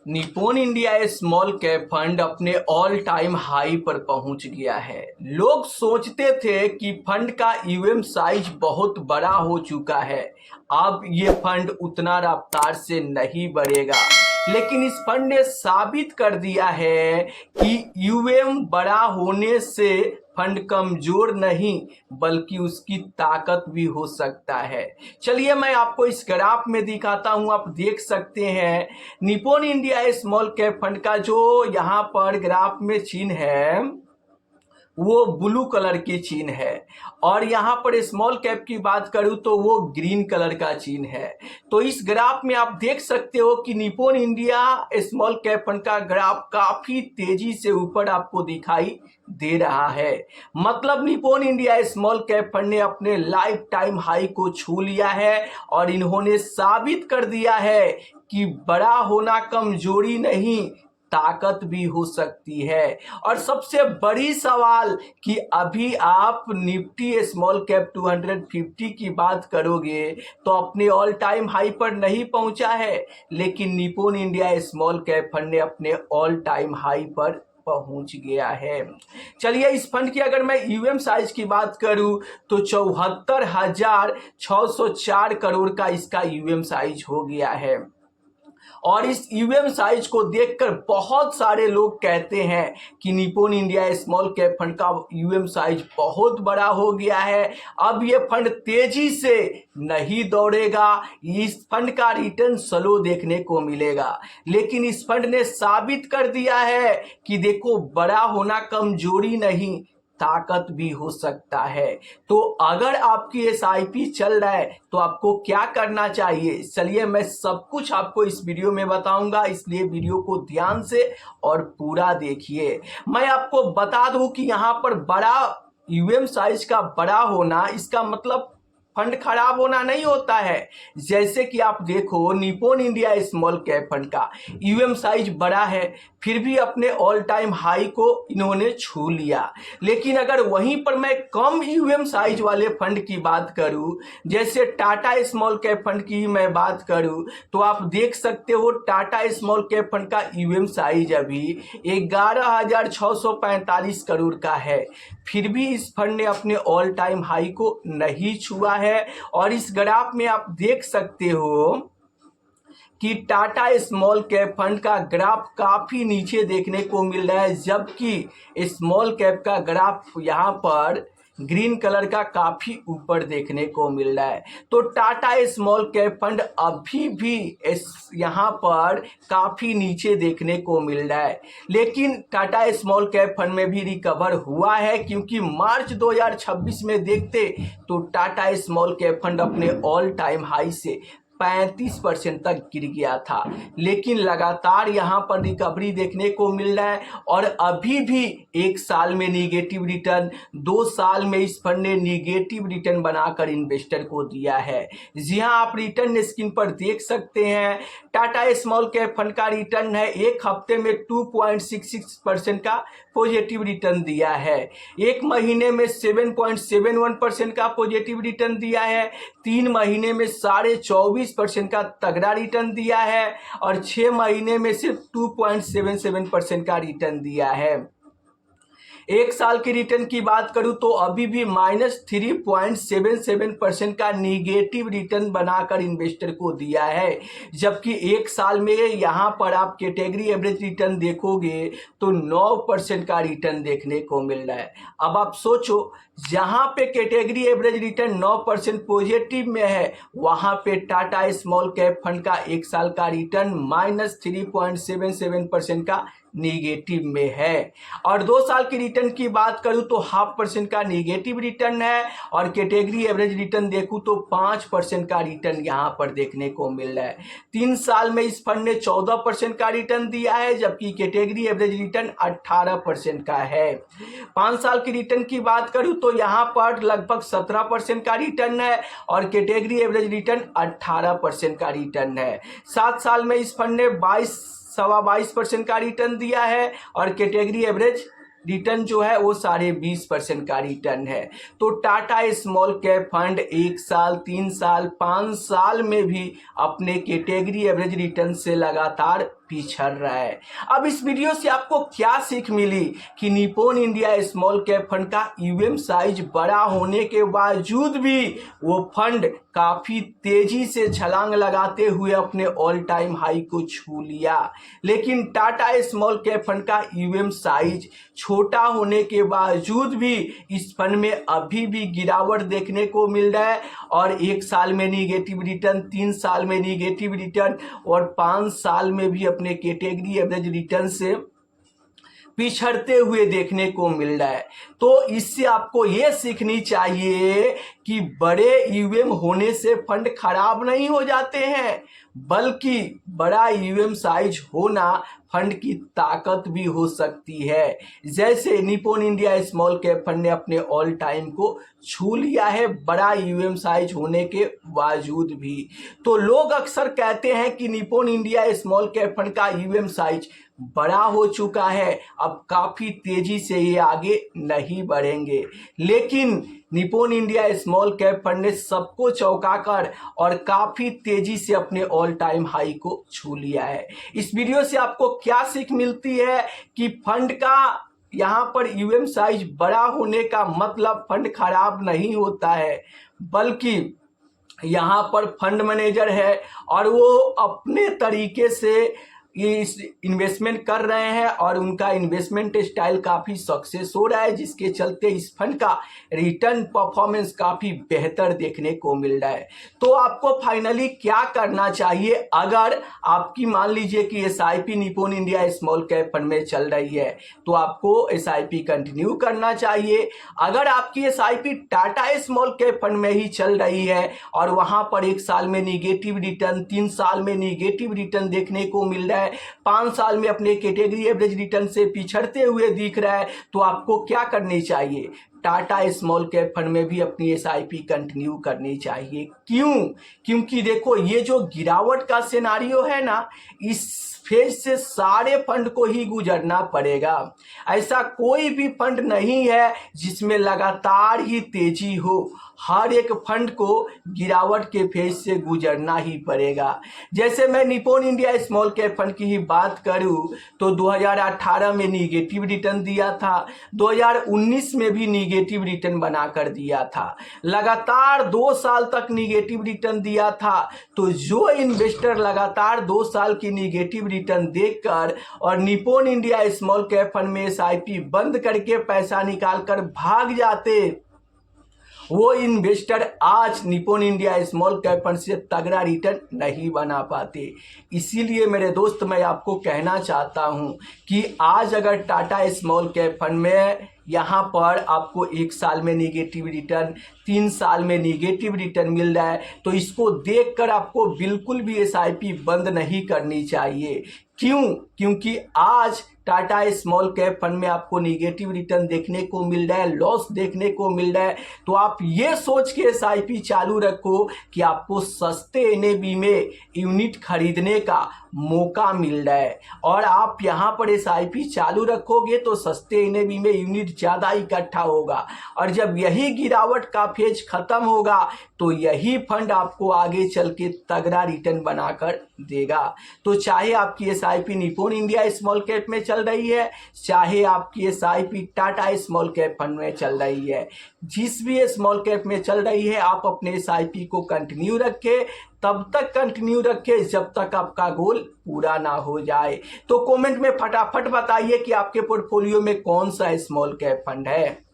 Nippon India small cap fund अपने all time high पर पहुंच गया है। लोग सोचते थे कि फंड का यूएम साइज बहुत बड़ा हो चुका है, अब ये फंड उतना रफ्तार से नहीं बढ़ेगा। लेकिन इस फंड ने साबित कर दिया है कि यूएम बड़ा होने से फंड कमजोर नहीं बल्कि उसकी ताकत भी हो सकता है। चलिए मैं आपको इस ग्राफ में दिखाता हूं, आप देख सकते हैं Nippon India small cap fund का जो यहाँ पर ग्राफ में चिन्ह है वो ब्लू कलर की चिन्ह है, और यहाँ पर स्मॉल कैप की बात करूं तो वो ग्रीन कलर का चिन्ह है। तो इस ग्राफ में आप देख सकते हो कि Nippon India small cap fund का ग्राफ काफी तेजी से ऊपर आपको दिखाई दे रहा है। मतलब Nippon India small cap fund ने अपने लाइफ टाइम हाई को छू लिया है और इन्होंने साबित कर दिया है कि बड़ा होना कमजोरी नहीं ताकत भी हो सकती है। और सबसे बड़ी सवाल कि अभी आप निफ्टी स्मॉल कैप 250 की बात करोगे तो अपने ऑल टाइम हाई पर नहीं पहुंचा है, लेकिन Nippon India small cap fund ने अपने ऑल टाइम हाई पर पहुंच गया है। चलिए इस फंड की अगर मैं यूएम साइज की बात करूं तो 74,604 करोड़ का इसका यूएम साइज हो गया है। और इस यूएम साइज को देखकर बहुत सारे लोग कहते हैं कि Nippon India small cap fund का यूएम साइज बहुत बड़ा हो गया है, अब ये फंड तेजी से नहीं दौड़ेगा, इस फंड का रिटर्न स्लो देखने को मिलेगा। लेकिन इस फंड ने साबित कर दिया है कि देखो बड़ा होना कमजोरी नहीं ताकत भी हो सकता है। तो अगर आपकी एसआईपी चल रहा है तो आपको क्या करना चाहिए, चलिए मैं सब कुछ आपको इस वीडियो में बताऊंगा, इसलिए वीडियो को ध्यान से और पूरा देखिए। मैं आपको बता दूं कि यहाँ पर बड़ा यूएम साइज का बड़ा होना इसका मतलब फंड खराब होना नहीं होता है। जैसे कि आप देखो Nippon India small cap fund का यूएम साइज बड़ा है, फिर भी अपने ऑल टाइम हाई को इन्होंने छू लिया। लेकिन अगर वहीं पर मैं कम यूएम साइज वाले फंड की बात करूं, जैसे टाटा स्मॉल कैप फंड की मैं बात करूं, तो आप देख सकते हो टाटा स्मॉल कैप फंड का यूएम साइज अभी 11,645 करोड़ का है, फिर भी इस फंड ने अपने ऑल टाइम हाई को नहीं छुआ है। और इस ग्राफ में आप देख सकते हो कि टाटा स्मॉल कैप फंड का ग्राफ काफी नीचे देखने को मिल रहा है, जबकि स्मॉल कैप का ग्राफ यहाँ पर ग्रीन कलर का काफी ऊपर देखने को मिल रहा है। तो टाटा स्मॉल कैप फंड अभी भी यहाँ पर काफी नीचे देखने को मिल रहा है, लेकिन टाटा स्मॉल कैप फंड में भी रिकवर हुआ है, क्योंकि मार्च 2026 में देखते तो टाटा स्मॉल कैप फंड अपने ऑल टाइम हाई से 35% तक गिर गया था। लेकिन लगातार यहाँ पर रिकवरी देखने को मिल रहा है और अभी भी एक साल में निगेटिव रिटर्न, 2 साल में इस फंड ने निगेटिव रिटर्न बनाकर इन्वेस्टर को दिया है। जी हाँ, आप रिटर्न स्क्रीन पर देख सकते हैं। टाटा स्मॉल कैप फंड का रिटर्न है एक हफ्ते में 2.66% का पॉजिटिव रिटर्न दिया है, एक महीने में 7.71% का पॉजिटिव रिटर्न दिया है, 3 महीने में 24.5% का तगड़ा रिटर्न दिया है और 6 महीने में सिर्फ 2.77% का रिटर्न दिया है। एक साल की रिटर्न की बात करूं तो अभी भी -3.77% का निगेटिव रिटर्न बनाकर इन्वेस्टर को दिया है, जबकि एक साल में यहां पर आप कैटेगरी एवरेज रिटर्न देखोगे तो 9% का रिटर्न देखने को मिल रहा है। अब आप सोचो, जहां पे कैटेगरी एवरेज रिटर्न 9% पॉजिटिव में है, वहां पे टाटा स्मॉल कैप फंड का एक साल का रिटर्न -3.77% का निगेटिव में है। और 2 साल की रिटर्न की बात करूं तो 0.5% का निगेटिव रिटर्न है और कैटेगरी एवरेज रिटर्न देखूं तो 5% का रिटर्न यहां पर देखने को मिल रहा है। 3 साल में इस फंड ने 14% का रिटर्न दिया है, जबकि कैटेगरी एवरेज रिटर्न 18% का है। 5 साल की रिटर्न की बात करूं तो यहां पर लगभग 17% का रिटर्न है और कैटेगरी एवरेज रिटर्न 18% का रिटर्न है। 7 साल में इस फंड ने 22% का रिटर्न दिया है और कैटेगरी एवरेज रिटर्न जो है वो 20.5% का रिटर्न है। तो टाटा स्मॉल कैप फंड 1 साल, 3 साल, 5 साल में भी अपने कैटेगरी एवरेज रिटर्न से लगातार पिछड़ रहा है। अब इस वीडियो से आपको क्या सीख मिली कि Nippon India small cap fund का ईवीएम साइज बड़ा होने के बावजूद भी वो फंड काफी तेजी से छलांग लगाते हुए अपने ऑल टाइम हाई को छू लिया। लेकिन टाटा स्मॉल कैप फंड का ईवीएम साइज छोटा होने के बावजूद भी इस फंड में अभी भी गिरावट देखने को मिल रहा है और 1 साल में निगेटिव रिटर्न, 3 साल में निगेटिव रिटर्न और 5 साल में भी अपने कैटेगरी एवरेज रिटर्न से पिछड़ते हुए देखने को मिल रहा है। तो इससे आपको ये सीखनी चाहिए कि बड़े ईवीएम होने से फंड खराब नहीं हो जाते हैं, बल्कि बड़ा ईवीएम साइज होना फंड की ताकत भी हो सकती है। जैसे Nippon India small cap fund ने अपने ऑल टाइम को छू लिया है बड़ा ईवीएम साइज होने के बावजूद भी। तो लोग अक्सर कहते हैं कि Nippon India small cap fund का ईवीएम साइज बड़ा हो चुका है, अब काफी तेजी से ये आगे नहीं बढ़ेंगे। लेकिन Nippon India small cap fund ने सबको चौंकाकर और काफी तेजी से अपने ऑल टाइम हाई को छू लिया है। इस वीडियो से आपको क्या सीख मिलती है कि फंड का यहाँ पर ईवीएम साइज बड़ा होने का मतलब फंड खराब नहीं होता है, बल्कि यहाँ पर फंड मैनेजर है और वो अपने तरीके से इस इन्वेस्टमेंट कर रहे हैं और उनका इन्वेस्टमेंट स्टाइल काफ़ी सक्सेस हो रहा है, जिसके चलते इस फंड का रिटर्न परफॉर्मेंस काफ़ी बेहतर देखने को मिल रहा है। तो आपको फाइनली क्या करना चाहिए अगर आपकी मान लीजिए कि SIP Nippon India small cap fund में चल रही है, तो आपको एसआईपी कंटिन्यू करना चाहिए। अगर आपकी SIP Tata small cap fund में ही चल रही है और वहाँ पर 1 साल में निगेटिव रिटर्न, 3 साल में निगेटिव रिटर्न देखने को मिल रहा है, 5 साल में अपने कैटेगरी एवरेज रिटर्न से पिछड़ते हुए दिख रहा है, तो आपको क्या करनी चाहिए? टाटा स्मॉल कैप फंड में भी अपनी एसआईपी कंटिन्यू करनी चाहिए। क्यों? क्योंकि देखो ये जो गिरावट का सिनारियो है ना, इस फेज से सारे फंड को ही गुजरना पड़ेगा। ऐसा कोई भी फंड नहीं है जिसमें लगातार ही तेजी हो, हर एक फंड को गिरावट के फेज से गुजरना ही पड़ेगा। जैसे मैं Nippon India small cap fund की ही बात करूं तो 2018 में निगेटिव रिटर्न दिया था, 2019 में भी निगेटिव रिटर्न बनाकर दिया था, लगातार 2 साल तक निगेटिव रिटर्न दिया था। तो जो इन्वेस्टर लगातार 2 साल की निगेटिव रिटर्न देखकर और Nippon India small cap fund में एसआईपी बंद करके पैसा निकालकर भाग जाते, वो इन्वेस्टर आज Nippon India small cap fund से तगड़ा रिटर्न नहीं बना पाते। इसीलिए मेरे दोस्त मैं आपको कहना चाहता हूं कि आज अगर टाटा स्मॉल कैप फंड में यहाँ पर आपको 1 साल में निगेटिव रिटर्न, 3 साल में निगेटिव रिटर्न मिल रहा है, तो इसको देखकर आपको बिल्कुल भी एसआईपी बंद नहीं करनी चाहिए। क्यों? क्योंकि आज टाटा स्मॉल कैप फंड में आपको निगेटिव रिटर्न देखने को मिल रहा है, लॉस देखने को मिल रहा है, तो आप ये सोच के एसआईपी चालू रखो कि आपको सस्ते एनएवी में यूनिट खरीदने का मौका मिल रहा है और आप यहाँ पर एसआईपी चालू रखोगे तो सस्ते एनएवी में यूनिट ज़्यादा इकट्ठा होगा और जब यही गिरावट का फेज खत्म होगा तो यही फंड आपको आगे चल के तगड़ा रिटर्न बनाकर देगा। तो चाहे आपकी SIP Nippon India small cap में चल रही है, चाहे आपकी SIP Tata small cap fund में चल रही है, जिस भी स्मॉल कैप में चल रही है, आप अपने एसआईपी को कंटिन्यू रखें, तब तक कंटिन्यू रखें जब तक आपका गोल पूरा ना हो जाए। तो कमेंट में फटाफट बताइए कि आपके पोर्टफोलियो में कौन सा स्मॉल कैप फंड है।